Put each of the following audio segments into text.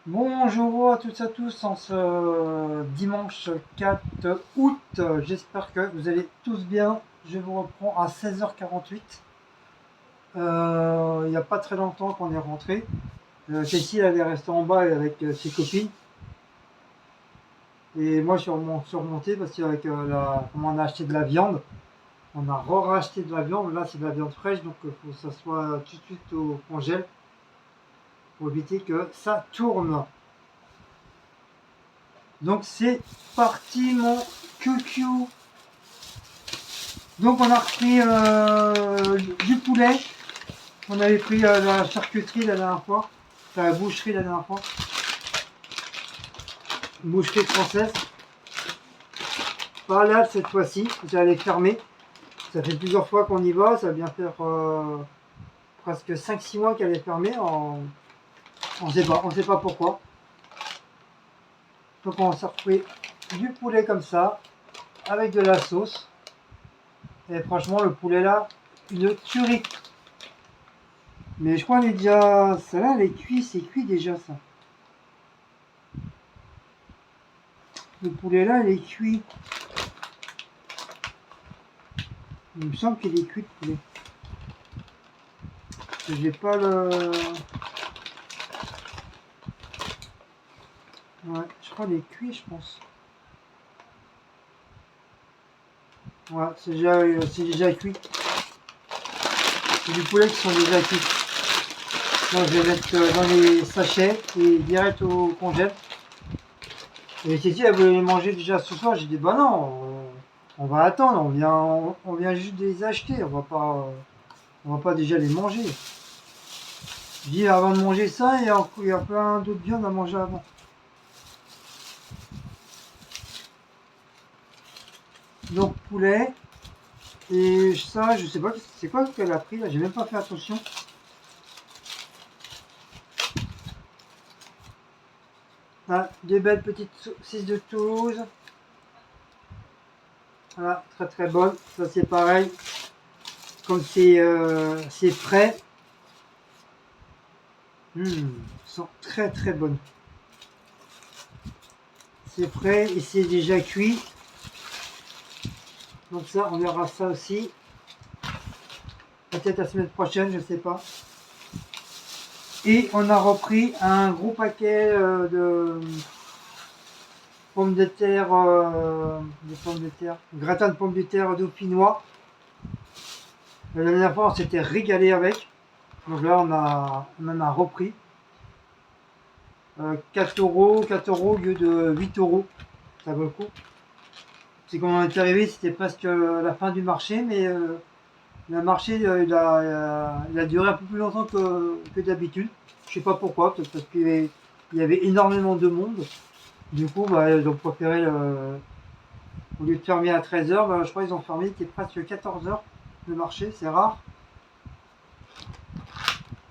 Bonjour à toutes et à tous en ce dimanche 4 août. J'espère que vous allez tous bien. Je vous reprends à 16h48. Il n'y a pas très longtemps qu'on est rentré. Cécile elle est restée en bas avec ses copines. Et moi je suis remonté parce qu'avec comme on a acheté de la viande, on a racheté de la viande. Là c'est de la viande fraîche donc il faut que ça soit tout de suite au congèle pour éviter que ça tourne. Donc c'est parti mon cucu. Donc on a repris du poulet. On avait pris la charcuterie la dernière fois. La boucherie la dernière fois. Une boucherie française. Pas là cette fois-ci. J'allais fermer. Ça fait plusieurs fois qu'on y va. Ça va bien faire presque 5-6 mois qu'elle est fermée. On sait pas pourquoi. Donc on s'est repris du poulet comme ça. Avec de la sauce. Et franchement le poulet là, une tuerie. Mais je crois qu'on est déjà. Celle-là elle est cuite. C'est cuit déjà ça. Le poulet là, il est cuit. Il me semble qu'il est cuit le poulet. J'ai pas le. Ouais, je crois qu'il est cuit, je pense. Ouais, c'est déjà cuit. C'est du poulet qui sont déjà cuits. Donc je vais mettre dans les sachets et direct au congèle. Et Cécile, elle voulait les manger déjà ce soir. J'ai dit, bah non, on va attendre. On vient juste de les acheter. On va pas déjà les manger. Je dis, avant de manger ça, il y a plein d'autres viandes à manger avant. Donc poulet. Et ça, je sais pas, c'est quoi qu'elle a pris là, j'ai même pas fait attention. Ah, des belles petites saucisses de Toulouse. Voilà, très très bonne. Ça c'est pareil. Comme c'est frais. Sont très très bonnes. C'est frais et c'est déjà cuit. Donc ça, on verra ça aussi. Peut-être la semaine prochaine, je sais pas. Et on a repris un gros paquet de pommes de terre, gratin de pommes de terre dauphinois. La dernière fois, on s'était régalé avec. Donc là, on en a repris. 4 euros, 4 euros au lieu de 8 euros. Ça vaut le coup. C'est quand on est arrivé, c'était presque la fin du marché, mais le marché, il a duré un peu plus longtemps que d'habitude. Je sais pas pourquoi, peut-être parce qu'il y avait énormément de monde. Du coup, bah, ils ont préféré, au lieu de fermer à 13h, bah, je crois qu'ils ont fermé, il était presque 14h le marché, c'est rare.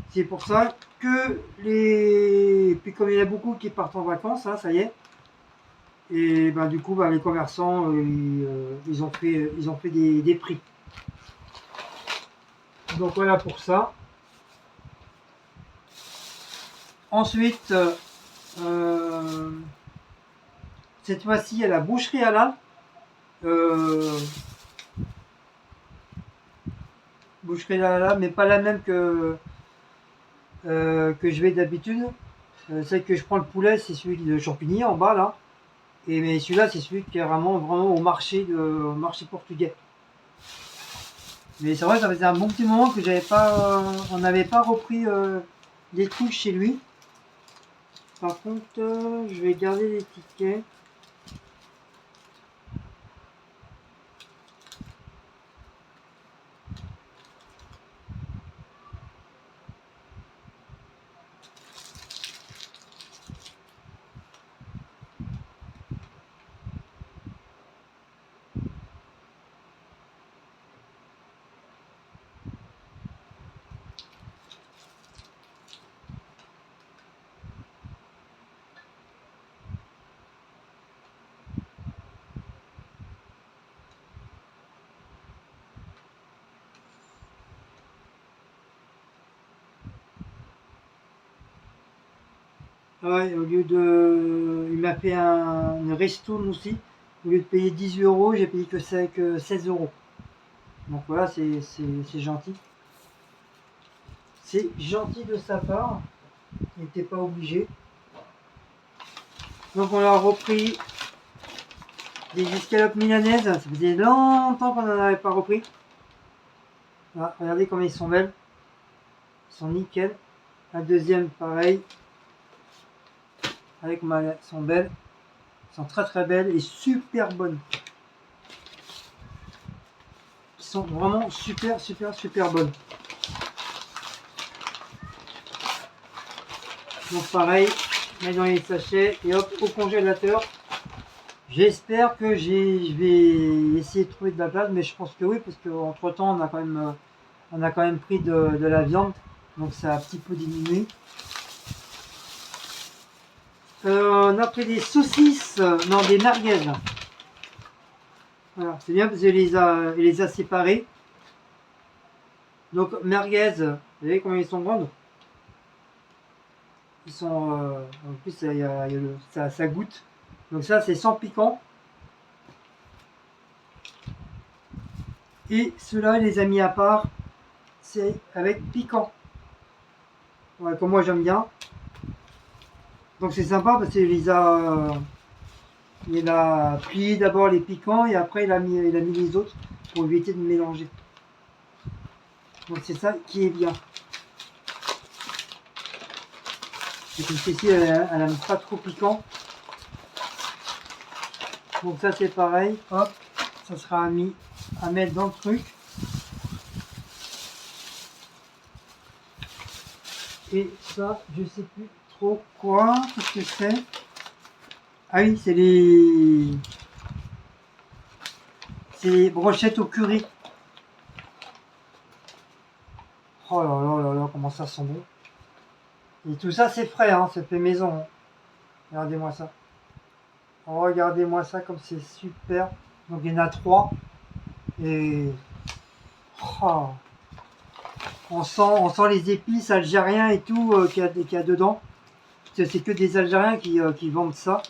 C'est pour ça que les. Puis comme il y en a beaucoup qui partent en vacances, hein, ça y est. Et ben, du coup, ben, les commerçants, ils ont fait des prix. Donc voilà pour ça. Ensuite, euh, cette fois-ci, il y a la boucherie halal. Euh, Boucherie halal, mais pas la même que je vais d'habitude. Celle que je prends le poulet, c'est celui de Champigny en bas là. Et mais celui-là, c'est celui qui est vraiment au marché portugais. Mais c'est vrai, ça faisait un bon petit moment que j'avais pas, on n'avait pas repris les trucs chez lui. Par contre, je vais garder les tickets. Ouais, au lieu de. Il m'a fait une ristourne aussi. Au lieu de payer 18 euros, j'ai payé que 16 euros. Donc voilà, c'est gentil. C'est gentil de sa part. Il n'était pas obligé. Donc on a repris des escalopes milanaises. Ça faisait longtemps qu'on n'en avait pas repris. Voilà, regardez comme ils sont belles. Ils sont nickel. La deuxième, pareil. Avec elles sont belles. Elles sont très très belles et super bonnes. Ils sont vraiment super bonnes. Donc pareil, mettre dans les sachets et hop au congélateur. J'espère que je vais essayer de trouver de la place, mais je pense que oui, parce qu'entre temps on a quand même pris de la viande, donc ça a un petit peu diminué. On a pris des saucisses, non des merguez. Voilà, c'est bien parce qu'il les a séparées. Donc merguez, vous voyez combien ils sont grandes? Ils sont, en plus ça goûte. Donc ça c'est sans piquant. Et ceux-là, il les a mis à part, c'est avec piquant. Ouais, comme moi j'aime bien. Donc c'est sympa parce qu'il a plié d'abord les piquants et après il a mis les autres pour éviter de mélanger. Donc c'est ça qui est bien. Et comme ceci, elle n'aime pas trop piquant. Donc ça c'est pareil, hop, ça sera à mettre dans le truc. Et ça, je sais plus trop quoi, qu'est-ce que c'est. Ah oui, c'est les brochettes au curry. Oh là là là là, comment ça sent bon. Et tout ça c'est frais, hein, c'est fait maison. Hein. Regardez-moi ça. Regardez-moi ça comme c'est super. Donc il y en a 3. Et oh, on sent les épices algériens et tout qu'il y a dedans. C'est que des Algériens qui vendent ça.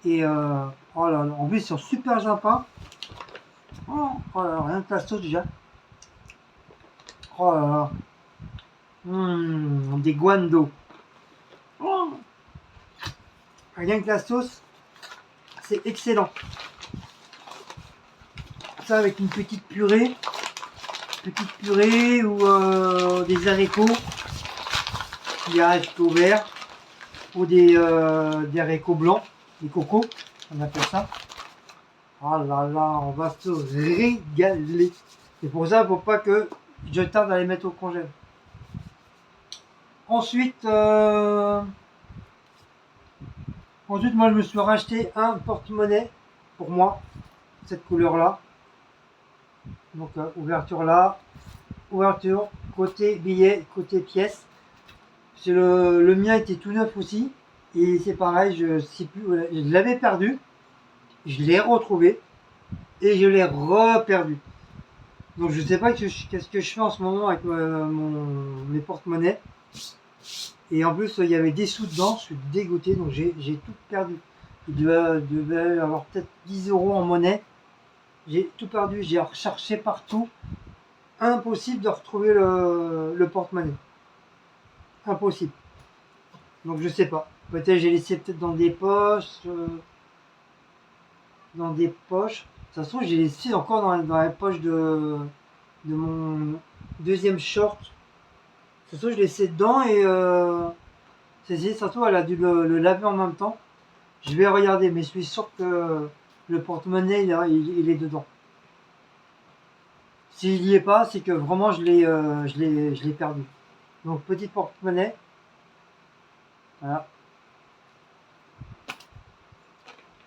Et oh là là, en plus ils sont super sympas. Oh là là, rien que la sauce déjà. Oh là là. Des guandos. Oh. Rien que la sauce, c'est excellent. Ça avec une petite purée ou des haricots, des haricots verts ou des haricots blancs, des cocos, on appelle ça. Oh là là, on va se régaler. C'est pour ça, il ne faut pas que je tarde à les mettre au congèle. Ensuite, moi je me suis racheté un porte-monnaie pour moi, cette couleur là. Donc ouverture là, ouverture, côté billet, côté pièce. Le mien était tout neuf aussi. Et c'est pareil, je sais plus, je l'avais perdu. Je l'ai retrouvé. Et je l'ai reperdu. Donc je sais pas qu'est-ce que je fais en ce moment avec mes porte-monnaies. Et en plus il y avait des sous dedans, je suis dégoûté, donc j'ai tout perdu. Il devait avoir peut-être 10 euros en monnaie. J'ai tout perdu, j'ai recherché partout. Impossible de retrouver le porte-monnaie. Impossible. Donc je sais pas. Peut-être j'ai laissé peut-être dans des poches. De toute façon, j'ai laissé encore dans la poche de mon deuxième short. De toute façon, je l'ai laissé dedans et c'est surtout elle a dû le laver en même temps. Je vais regarder, mais je suis sûr que le porte-monnaie il est dedans. S'il n'y est pas, c'est que vraiment je l'ai perdu. Donc petit porte-monnaie. Voilà.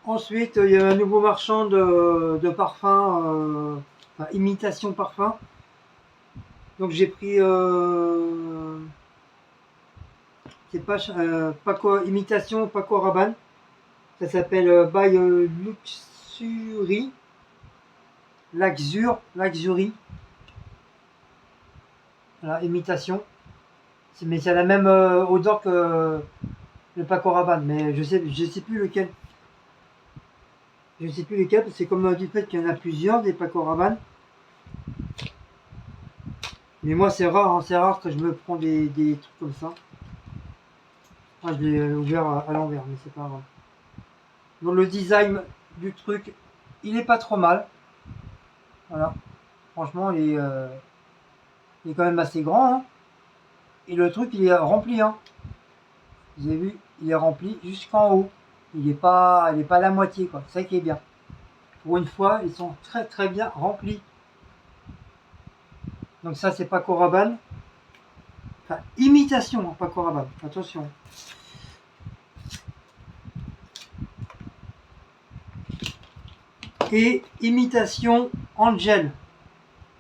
Ensuite, il y a un nouveau marchand de parfum, enfin, imitation parfum. Donc j'ai pris, c'est pas Paco, imitation Paco Rabanne. Ça s'appelle by Luxury. Luxury. Voilà, imitation. Mais c'est la même odeur le Paco Rabanne, mais je sais plus lequel. Je sais plus lequel, parce que c'est comme du fait qu'il y en a plusieurs des Paco Rabanne. Mais moi c'est rare que je me prends des trucs comme ça. Ah, je l'ai ouvert à l'envers, mais c'est pas grave. Donc le design du truc, il est pas trop mal. Voilà. Franchement, il est quand même assez grand. Hein. Et le truc, il est rempli. Hein. Vous avez vu, il est rempli jusqu'en haut. Il est pas à la moitié, quoi. C'est ça qui est bien. Pour une fois, ils sont très très bien remplis. Donc ça, c'est Paco Rabanne. Enfin, imitation, hein, Paco Rabanne. Attention. Et imitation Angel.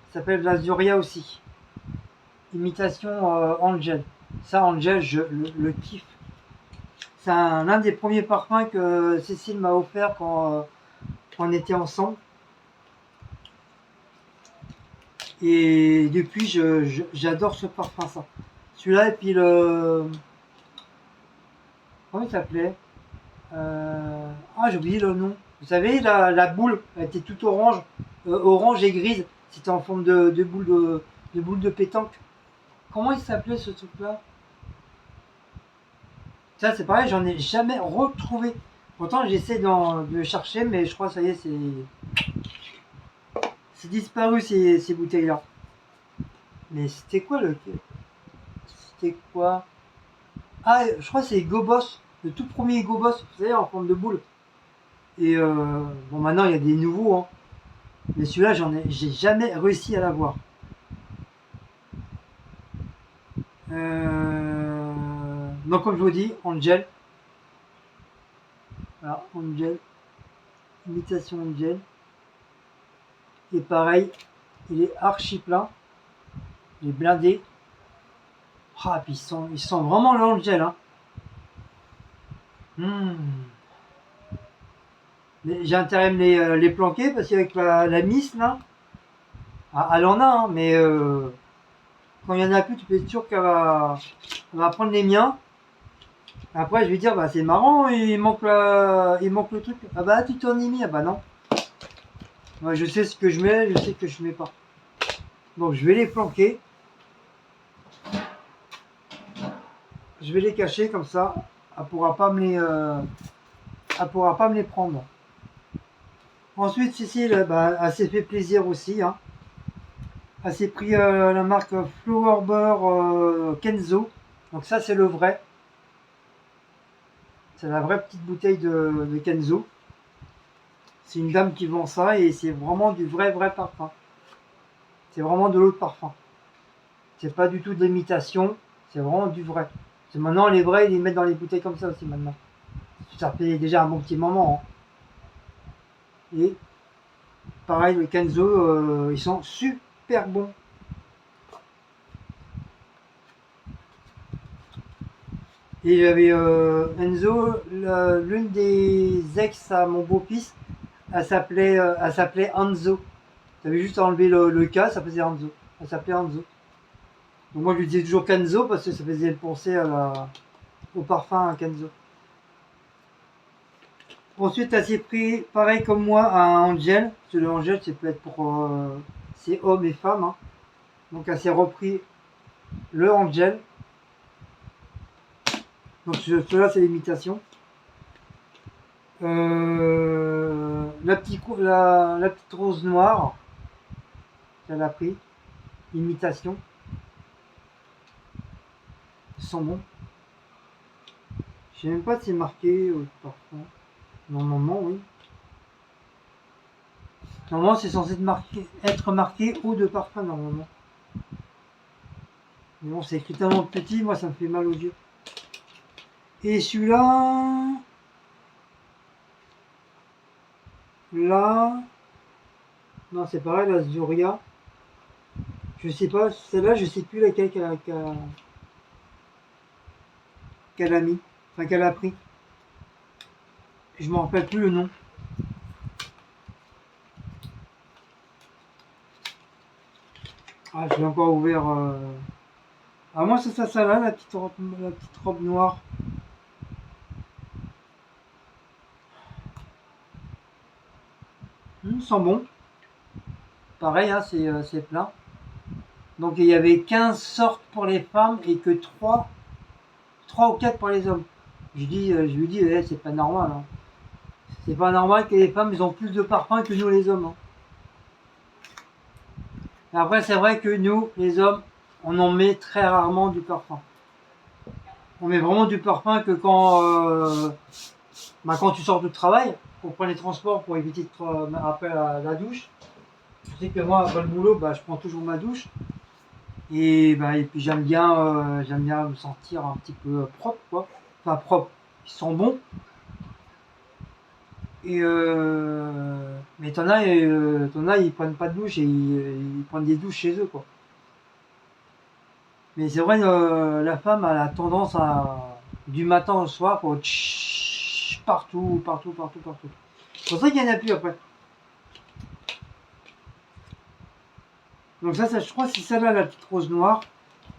Ça s'appelle la Zuria aussi. Imitation Angel. Ça, Angel, je le kiffe. C'est l'un des premiers parfums que Cécile m'a offert quand on était ensemble. Et depuis, j'adore ce parfum, ça. Celui-là, et puis le... Comment il s'appelait Ah, j'ai oublié le nom. Vous savez, la boule, elle était toute orange. Orange et grise. C'était en forme de boule de pétanque. Comment il s'appelait ce truc-là? Ça, c'est pareil, j'en ai jamais retrouvé. Pourtant, j'essaie de le chercher, mais je crois, ça y est, c'est disparu ces bouteilles-là. Mais c'était quoi le... C'était quoi? Ah, je crois que c'est Gobos, le tout premier Gobos, vous savez, en forme de boule. Et bon, maintenant, il y a des nouveaux, hein. Mais celui-là, j'ai jamais réussi à l'avoir. Donc, comme je vous dis, Angel. Voilà, Angel. Imitation Angel. Et pareil, il est archi plein. Il est blindé. Ah, puis ils sont vraiment l'Angel, hein. Mais j'ai intérêt à me les planquer parce qu'avec la Miss, là, elle en a, hein, mais quand il y en a plus, tu peux être sûr elle va prendre les miens. Après, je vais dire, bah c'est marrant, il manque le truc. Ah bah tu t'en es mis, ah bah non. Moi, je sais ce que je mets, je sais que je mets pas. Donc je vais les planquer. Je vais les cacher comme ça. Elle pourra pas me les prendre. Ensuite, Cécile, bah, elle s'est fait plaisir aussi. Hein. Elle s'est pris la marque Flowerbird Kenzo. Donc ça, c'est le vrai. C'est la vraie petite bouteille de Kenzo. C'est une dame qui vend ça et c'est vraiment du vrai parfum. C'est vraiment de l'eau de parfum. C'est pas du tout de l'imitation, c'est vraiment du vrai. C'est maintenant les vrais, ils les mettent dans les bouteilles comme ça aussi maintenant. Ça fait déjà un bon petit moment. Hein. Et pareil, le Kenzo, ils sont super bons. Et j'avais Enzo, l'une des ex à mon beau-fils, elle s'appelait Anzo. J'avais juste enlevé le K, ça faisait Anzo. Elle s'appelait Anzo. Donc moi je lui disais toujours Kenzo parce que ça faisait penser au parfum Kenzo. Ensuite elle s'est pris, pareil comme moi, un Angel. Parce que le Angel c'est peut être pour c'est hommes et femmes. Hein. Donc elle s'est repris le Angel. Donc cela c'est l'imitation. La petite rose noire qu'elle a pris. Imitation. Ils sont bons. Je sais même pas si c'est marqué parfum. Normalement oui. Normalement c'est censé être marqué eau de parfum normalement. Mais bon c'est écrit tellement petit, moi ça me fait mal aux yeux. Et celui-là... Là... Non c'est pareil, la Zuria. Je sais pas, celle-là je sais plus laquelle qu'elle a mis. Enfin qu'elle a pris. Je me rappelle plus le nom. Ah je l'ai encore ouvert... Ah moi c'est ça là, la petite robe noire. Ils sont bons. Pareil, hein, c'est plein. Donc il y avait 15 sortes pour les femmes et que 3 ou 4 pour les hommes. Je lui dis, c'est pas normal. Hein. C'est pas normal que les femmes ils ont plus de parfum que nous les hommes. Hein. Et après, c'est vrai que nous, les hommes, on en met très rarement du parfum. On met vraiment du parfum que quand tu sors du travail, pour prendre les transports, pour éviter après la douche. Je sais que moi, après le boulot, je prends toujours ma douche. Et puis j'aime bien me sentir un petit peu propre, quoi. Enfin propre. Ils sont bons. Et mais t'en as, ils prennent pas de douche et ils prennent des douches chez eux, quoi. Mais c'est vrai, la femme a la tendance du matin au soir, pour partout. C'est pour ça qu'il y en a plus après. Donc ça je crois que c'est celle-là, la petite rose noire.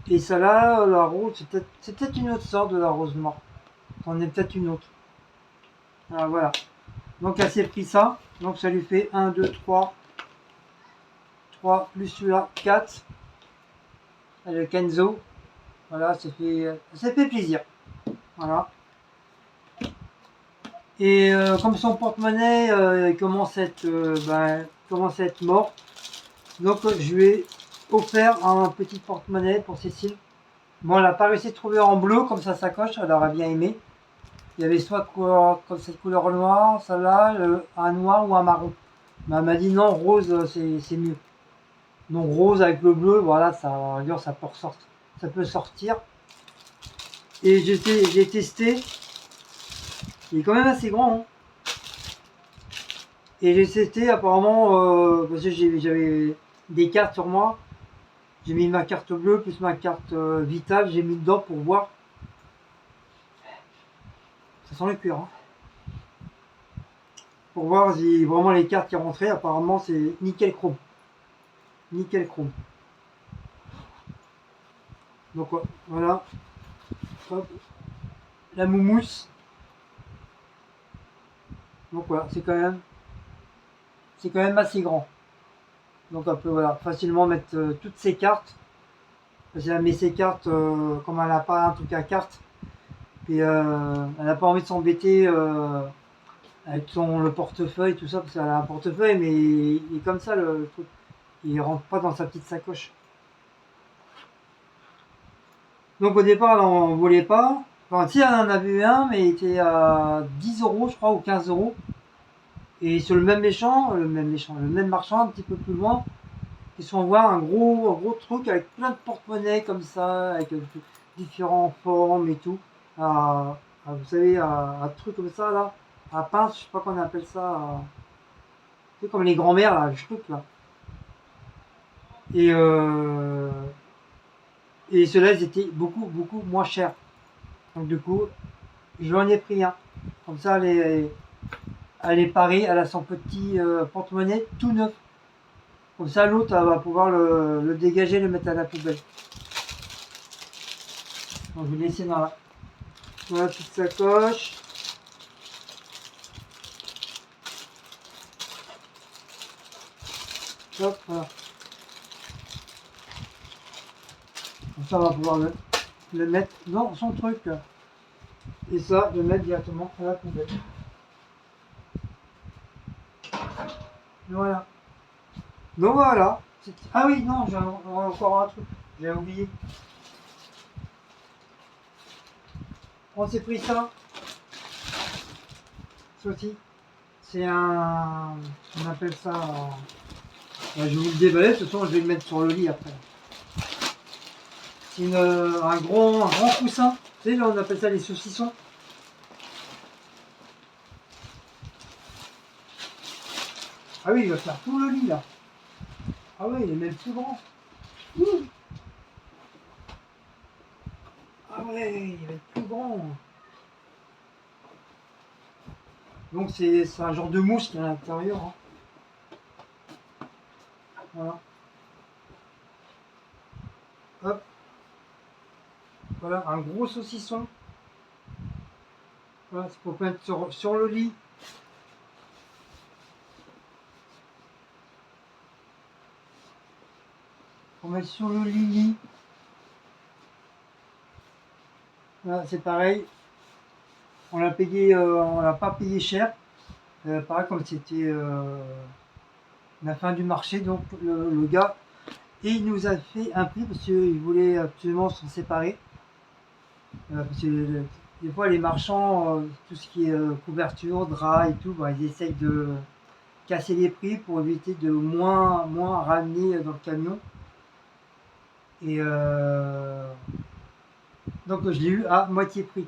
Et celle-là, la rose, c'est peut-être une autre sorte de la rose noire. C'en est peut-être une autre. Ah, voilà. Donc elle s'est pris ça. Donc ça lui fait 1, 2, 3. 3 plus celui-là, 4. Le Kenzo. Voilà, ça fait plaisir. Voilà. Et comme son porte-monnaie commence à être mort, donc je lui ai offert un petit porte-monnaie pour Cécile. Bon, elle n'a pas réussi à trouver en bleu comme sa sacoche, elle aurait bien aimé. Il y avait soit comme cette couleur noire, celle-là, un noir ou un marron. Mais elle m'a dit non, rose c'est mieux. Donc rose avec le bleu, voilà, ça peut sortir. Et j'ai testé. Il est quand même assez grand. Hein. Et j'ai testé apparemment, parce que j'avais des cartes sur moi. J'ai mis ma carte bleue plus ma carte vitale, j'ai mis dedans pour voir. Ça sent le cuir. Hein. Pour voir si vraiment les cartes qui rentraient, apparemment c'est nickel chrome. Nickel chrome. Donc voilà. Hop. La moumousse. Donc voilà, c'est quand même assez grand. Donc on peut facilement mettre toutes ces cartes. Parce qu'elle met ses cartes, comme elle n'a pas un truc à cartes. Puis elle n'a pas envie de s'embêter avec le portefeuille, tout ça, parce qu'elle a un portefeuille, mais il est comme ça le truc. Il rentre pas dans sa petite sacoche. Donc au départ, elle n'en voulait pas. Enfin, si, elle en a vu un, mais il était à 10 euros, je crois, ou 15 euros. Et sur le même marchand, un petit peu plus loin, ils sont voir un gros truc avec plein de porte-monnaie comme ça, avec différentes formes et tout. Vous savez, un truc comme ça là, à pince, je sais pas qu'on appelle ça. C'est comme les grands-mères là, le truc là. Et ceux-là, ils étaient beaucoup moins chers. Donc du coup, j'en ai pris un. Comme ça, elle est parée, elle a son petit porte-monnaie tout neuf. Comme ça, l'autre, elle va pouvoir le dégager, le mettre à la poubelle. Donc je vais laisser dans la petite sacoche. Hop, voilà. Comme ça, on va pouvoir le mettre dans son truc. Et ça, le mettre directement à la poubelle. Voilà. Donc voilà. Ah oui, non, j'ai encore un truc. J'ai oublié. On s'est pris ça. Ça aussi. C'est on appelle ça. Je vais vous le déballer, de toute façon je vais le mettre sur le lit après. C'est un grand coussin. Vous savez, là on appelle ça les saucissons. Ah oui, il va faire tout le lit là. Ah oui, il est même plus grand. Ah ouais, il va être plus grand. Donc c'est un genre de mousse qui est à l'intérieur. Hein. Voilà. Hop. Voilà, un gros saucisson. Voilà, c'est pour mettre sur le lit. pour mettre sur le lit. Voilà, c'est pareil. On l'a payé, on l'a pas payé cher. Pareil, comme c'était la fin du marché, donc le gars, et il nous a fait un prix parce qu'il voulait absolument s'en séparer. Parce que des fois, les marchands, tout ce qui est couverture, drap et tout, bah, ils essayent de casser les prix pour éviter de moins ramener dans le camion. Et donc, je l'ai eu à moitié prix.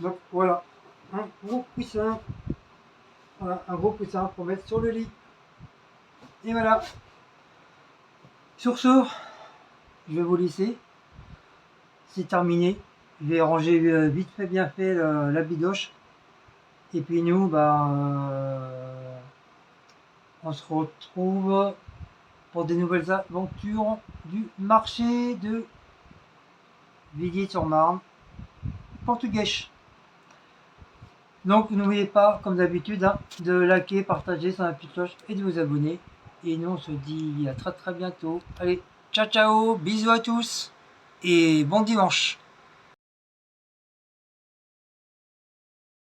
Donc, voilà, un gros coussin. Voilà, un gros coussin pour mettre sur le lit. Et voilà. Sur ce, je vais vous laisser. C'est terminé. Je vais ranger vite fait bien fait la bidoche. Et puis nous, bah, on se retrouve pour des nouvelles aventures du marché de Villiers-sur-Marne, Portugais. Donc n'oubliez pas, comme d'habitude, hein, de liker, partager sur la petite cloche et de vous abonner. Et nous on se dit à très très bientôt. Allez, ciao ciao, bisous à tous et bon dimanche.